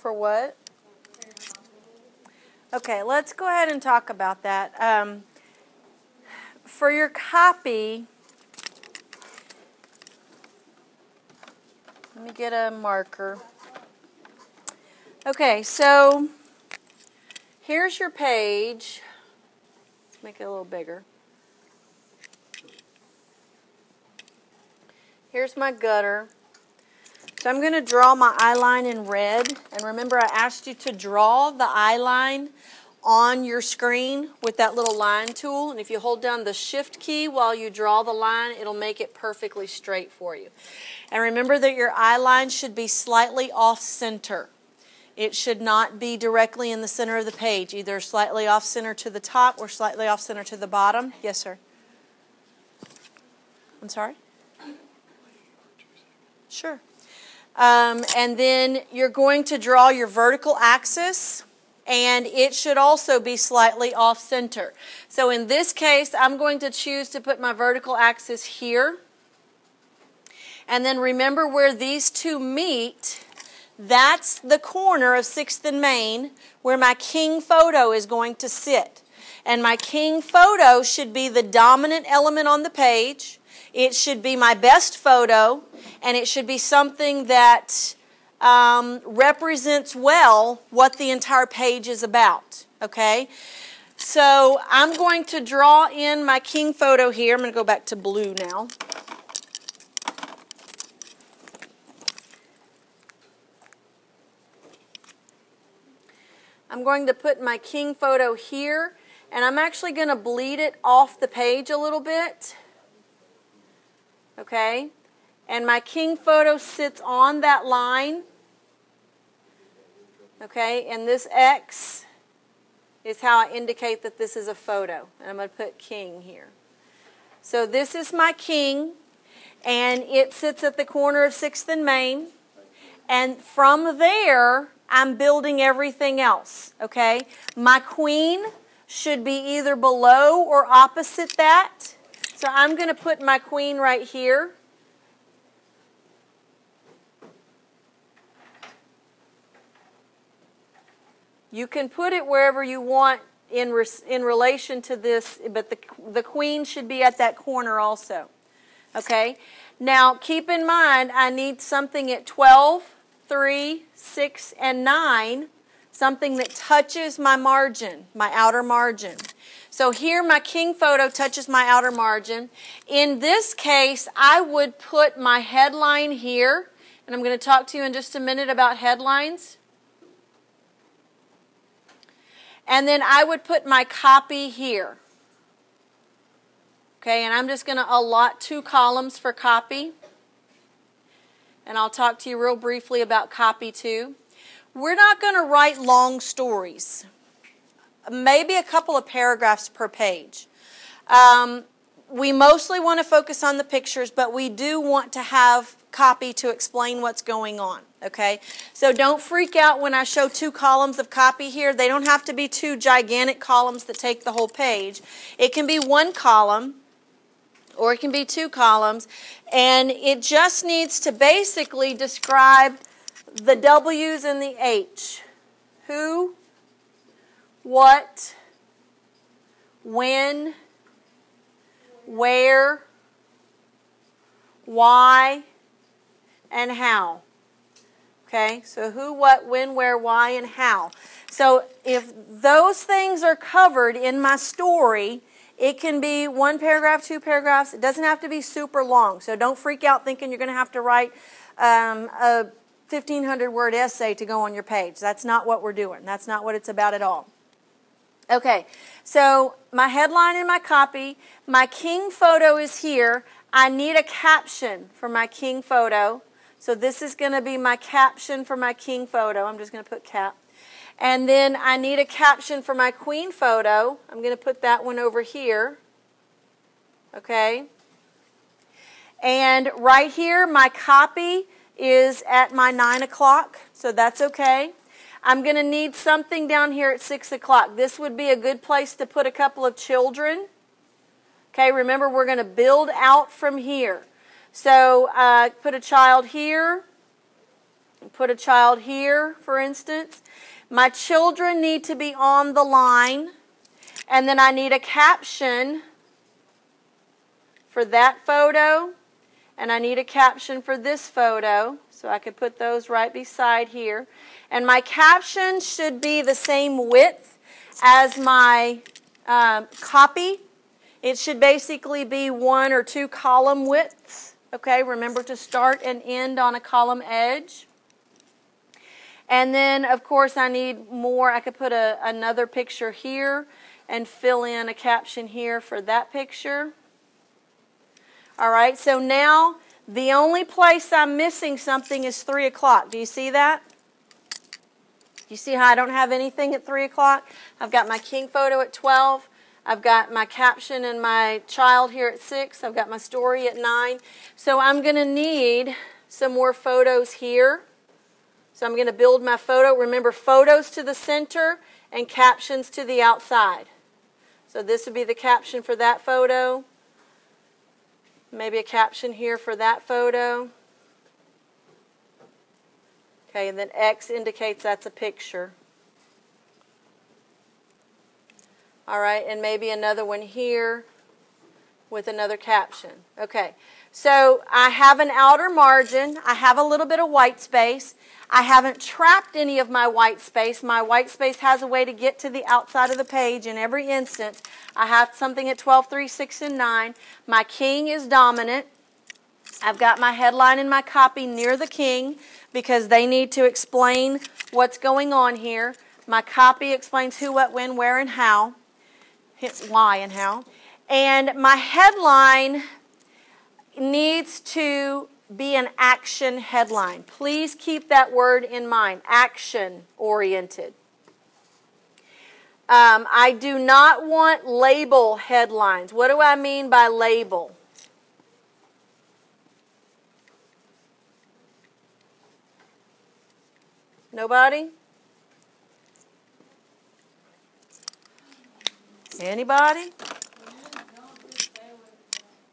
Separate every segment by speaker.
Speaker 1: For what? Okay, let's go ahead and talk about that. For your copy, let me get a marker. Okay, so here's your page. Let's make it a little bigger. Here's my gutter. So I'm going to draw my eye line in red. And remember, I asked you to draw the eye line on your screen with that little line tool. And if you hold down the shift key while you draw the line, it'll make it perfectly straight for you. And remember that your eye line should be slightly off center. It should not be directly in the center of the page, either slightly off center to the top or slightly off center to the bottom. Yes, sir. I'm sorry? Sure. And then you're going to draw your vertical axis, and it should also be slightly off center. So in this case, I'm going to choose to put my vertical axis here. And then remember where these two meet, that's the corner of 6th and Main where my king photo is going to sit. And my king photo should be the dominant element on the page. It should be my best photo, and it should be something that represents well what the entire page is about, okay? So I'm going to draw in my king photo here. I'm going to go back to blue now. I'm going to put my king photo here, and I'm actually going to bleed it off the page a little bit. Okay, and my king photo sits on that line. Okay, and this X is how I indicate that this is a photo. And I'm going to put king here. So this is my king, and it sits at the corner of 6th and Main. And from there, I'm building everything else. Okay, my queen should be either below or opposite that. So I'm going to put my queen right here. You can put it wherever you want in relation to this, but the queen should be at that corner also. Okay? Now, keep in mind, I need something at 12, 3, 6, and 9, something that touches my margin, my outer margin. So here my king photo touches my outer margin. In this case, I would put my headline here, and I'm going to talk to you in just a minute about headlines. And then I would put my copy here. Okay, and I'm just going to allot 2 columns for copy. And I'll talk to you real briefly about copy too. We're not going to write long stories. Maybe a couple of paragraphs per page. We mostly want to focus on the pictures, but we do want to have copy to explain what's going on. Okay, so don't freak out when I show 2 columns of copy here. They don't have to be 2 gigantic columns that take the whole page. It can be 1 column, or it can be 2 columns, and it just needs to basically describe the W's and the H. Who, what, when, where, why, and how. Okay, so who, what, when, where, why, and how. So if those things are covered in my story, it can be 1 paragraph, 2 paragraphs. It doesn't have to be super long. So don't freak out thinking you're going to have to write a 1,500-word essay to go on your page. That's not what we're doing. That's not what it's about at all. Okay, so my headline and my copy. My king photo is here. I need a caption for my king photo. So this is going to be my caption for my king photo. I'm just going to put cap. And then I need a caption for my queen photo. I'm going to put that one over here. Okay. And right here, my copy is at my 9 o'clock. So that's okay. I'm going to need something down here at 6 o'clock. This would be a good place to put a couple of children. Okay, remember we're going to build out from here. So put a child here. Put a child here, for instance. My children need to be on the line. And then I need a caption for that photo. And I need a caption for this photo. So I could put those right beside here. And my caption should be the same width as my copy. It should basically be 1 or 2 column widths. Okay, remember to start and end on a column edge. And then, of course, I need more. I could put another picture here and fill in a caption here for that picture. All right, so now the only place I'm missing something is 3 o'clock. Do you see that? You see how I don't have anything at 3 o'clock? I've got my king photo at 12. I've got my caption and my child here at 6. I've got my story at 9. So I'm going to need some more photos here. So I'm going to build my photo. Remember, photos to the center and captions to the outside. So this would be the caption for that photo. Maybe a caption here for that photo. Okay, and then X indicates that's a picture. All right, and maybe another one here with another caption. Okay, so I have an outer margin. I have a little bit of white space. I haven't trapped any of my white space. My white space has a way to get to the outside of the page in every instance. I have something at 12, 3, 6, and 9. My king is dominant. I've got my headline and my copy near the king because they need to explain what's going on here. My copy explains who, what, when, where, and how. Why and how. And my headline needs to be an action headline. Please keep that word in mind. Action oriented. I do not want label headlines. What do I mean by label? Nobody? Anybody?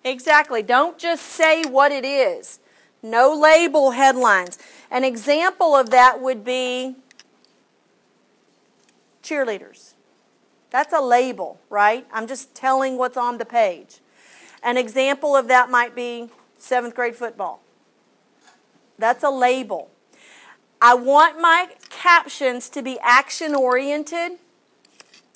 Speaker 1: Exactly. Don't just say what it is. No label headlines. An example of that would be cheerleaders. That's a label, right? I'm just telling what's on the page. An example of that might be 7th grade football. That's a label. I want my captions to be action-oriented,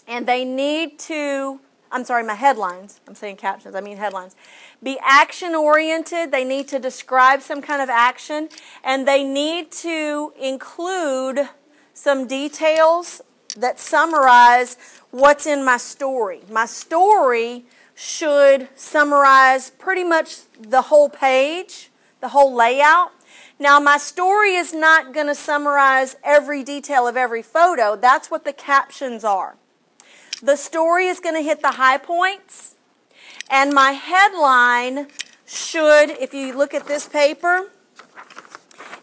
Speaker 1: and they need to, my headlines. I'm saying captions, I mean headlines. Be action-oriented. They need to describe some kind of action, and they need to include some details that summarize what's in my story. My story should summarize pretty much the whole page, the whole layout. Now, my story is not going to summarize every detail of every photo. That's what the captions are. The story is going to hit the high points, and my headline should, if you look at this paper,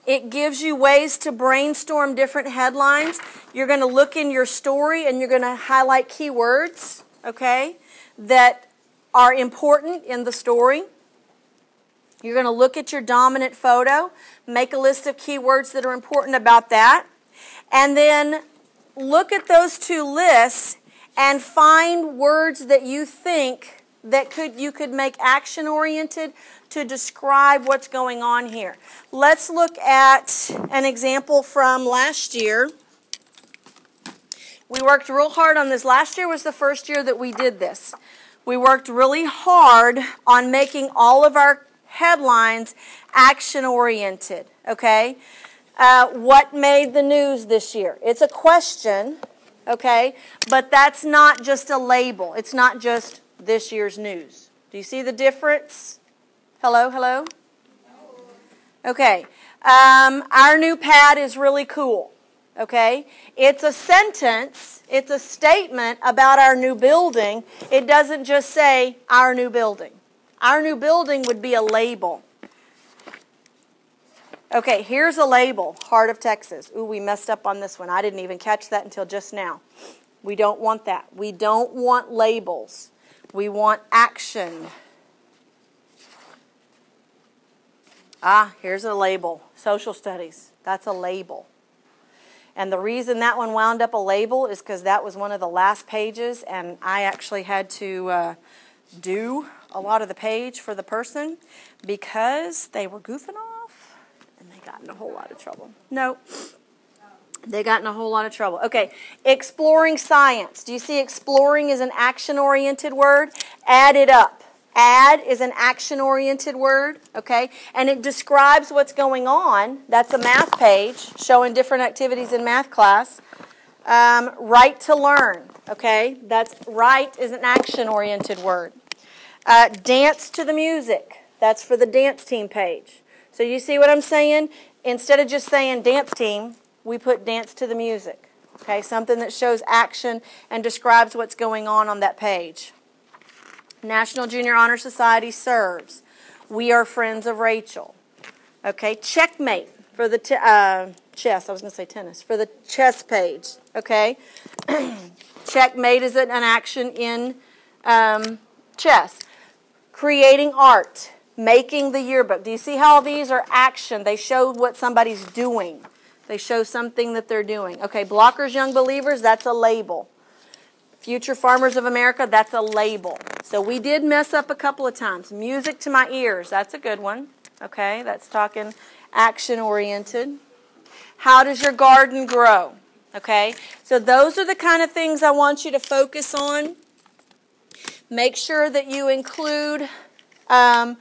Speaker 1: it gives you ways to brainstorm different headlines. You're going to look in your story and you're going to highlight keywords, okay, that are important in the story. You're going to look at your dominant photo, make a list of keywords that are important about that, and then look at those two lists and find words that you think that you could make action-oriented to describe what's going on here. Let's look at an example from last year. We worked real hard on this. Last year was the first year that we did this. We worked really hard on making all of our headlines action-oriented, okay? What made the news this year? It's a question, okay? But that's not just a label. It's not just this year's news. Do you see the difference? Hello, hello? Okay. Our new pad is really cool, okay? It's a sentence. It's a statement about our new building. It doesn't just say our new building. Our new building would be a label. Okay, here's a label, Heart of Texas. Ooh, we messed up on this one. I didn't even catch that until just now. We don't want that. We don't want labels. We want action. Here's a label, social studies. That's a label. And the reason that one wound up a label is because that was one of the last pages, and I actually had to do a lot of the page for the person because they were goofing off and they got in a whole lot of trouble. No, they got in a whole lot of trouble. Okay, exploring science. Do you see exploring is an action-oriented word? Add it up. Add is an action-oriented word, okay? And it describes what's going on. That's a math page showing different activities in math class. Write to learn, okay? That's write is an action-oriented word. Dance to the music. That's for the dance team page. So you see what I'm saying? Instead of just saying dance team, we put dance to the music, okay? Something that shows action and describes what's going on that page. National Junior Honor Society serves. We are friends of Rachel. Okay, checkmate for the chess. I was going to say tennis. For the chess page. Okay, checkmate is an action in chess. Creating art. Making the yearbook. Do you see how these are action? They show what somebody's doing. They show something that they're doing. Okay, Blockers Young Believers, that's a label. Future Farmers of America, that's a label. So we did mess up a couple of times. Music to my ears, that's a good one. Okay, that's talking action-oriented. How does your garden grow? Okay, so those are the kind of things I want you to focus on. Make sure that you include 12,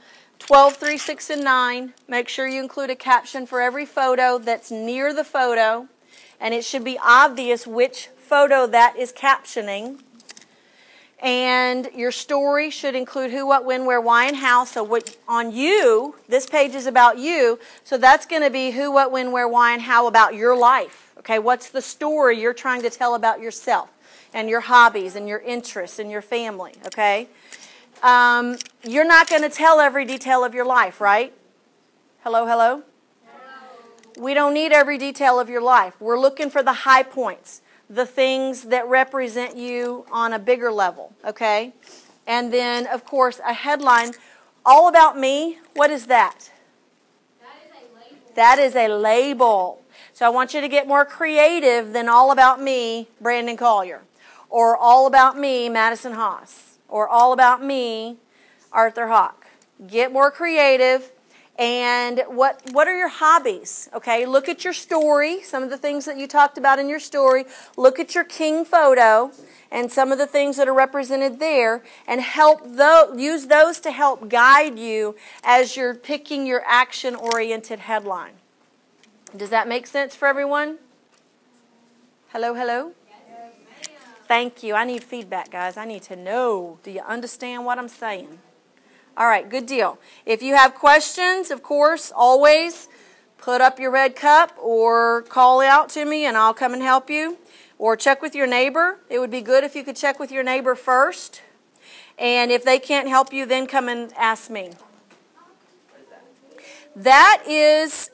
Speaker 1: 3, 6, and 9. Make sure you include a caption for every photo that's near the photo. And it should be obvious which photo that is captioning. And your story should include who, what, when, where, why, and how. So what on you, this page is about you. So that's going to be who, what, when, where, why, and how about your life. Okay, what's the story you're trying to tell about yourself and your hobbies and your interests and your family, okay? You're not going to tell every detail of your life, right? Hello, hello? We don't need every detail of your life. We're looking for the high points, the things that represent you on a bigger level, okay? And then, of course, a headline, all about me. What is that?
Speaker 2: That is a label.
Speaker 1: That is a label. So I want you to get more creative than all about me, Brandon Collier, or all about me, Madison Haas, or all about me, Arthur Hawk. Get more creative. And what are your hobbies? Okay, look at your story, some of the things that you talked about in your story. Look at your king photo and some of the things that are represented there, and use those to help guide you as you're picking your action-oriented headline. Does that make sense for everyone? Hello, hello?
Speaker 2: Yes, ma'am.
Speaker 1: Thank you. I need feedback, guys. I need to know. Do you understand what I'm saying? All right, good deal. If you have questions, of course, always put up your red cup or call out to me and I'll come and help you. Or check with your neighbor. It would be good if you could check with your neighbor first. And if they can't help you, then come and ask me. That is